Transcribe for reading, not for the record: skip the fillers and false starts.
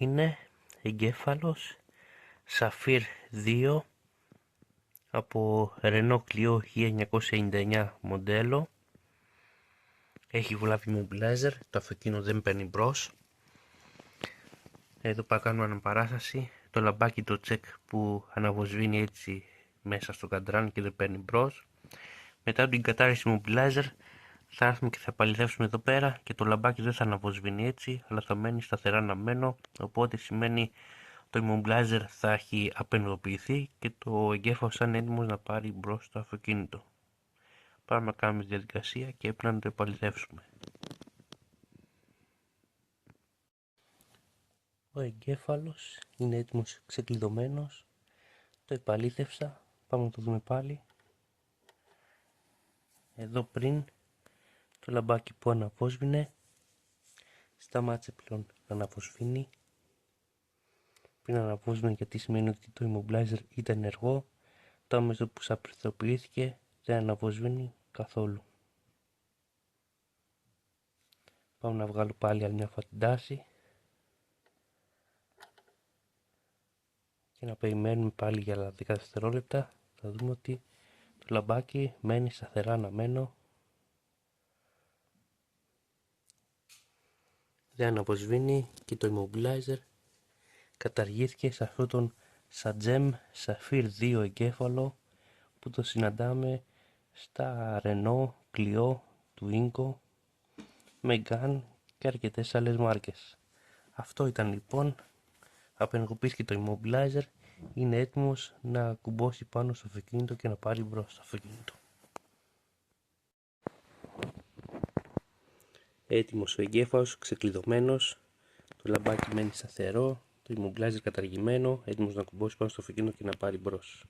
είναι εγκέφαλος Σαφίρ 2 από Renault Clio 1999 μοντέλο. Έχει βλάβη immobilizer, το αυτοκίνητο δεν παίρνει μπρος. Εδώ πέρα κάνουμε αναπαράσταση, το λαμπάκι το check που αναβοσβήνει έτσι μέσα στο καντράν και δεν παίρνει μπρος. Μετά την κατάρρευση immobilizer θα έρθουμε και θα επαληθεύσουμε εδώ πέρα και το λαμπάκι δεν θα αναβοσβήνει έτσι, αλλά θα μένει σταθερά αναμένο, οπότε σημαίνει το immobilizer θα έχει απενεργοποιηθεί και το εγκέφαλο θα είναι έτοιμος να πάρει μπρος το αυτοκίνητο. Πάμε να κάνουμε τη διαδικασία και έπρεπε να το επαληθεύσουμε. Ο εγκέφαλος είναι έτοιμος ξεκλειδωμένος. Το επαλήθευσα. Πάμε να το δούμε πάλι. Εδώ πριν το λαμπάκι που αναβόσβηνε σταμάτησε πλέον να αναβοσβήνει. Πριν αναβόσβηνε γιατί σημαίνει ότι το immobilizer ήταν ενεργό. Τώρα με το που σαπρεθοποιήθηκε δεν αναβοσβήνει καθόλου. Πάμε να βγάλω πάλι άλλη μια φορά την τάση και να περιμένουμε πάλι για 10 δευτερόλεπτα. Θα δούμε ότι το λαμπάκι μένει σταθερά αναμένο. Δεν αναβοσβήνει και το immobilizer καταργήθηκε σε αυτόν τον Sagem Saphir 2 εγκέφαλο που το συναντάμε στα Renault Clio, Twingo, Megane και αρκετές άλλες μάρκες. Αυτό ήταν λοιπόν, απενεργοποιήθηκε το immobilizer, είναι έτοιμος να κουμπώσει πάνω στο αυτοκίνητο και να πάρει μπρος στο αυτοκίνητο. Έτοιμος ο εγκέφαλος, ξεκλειδωμένος, το λαμπάκι μένει σταθερό, το immobilizer καταργημένο, έτοιμος να κουμπώσει πάνω στο αυτοκίνητο και να πάρει μπρος.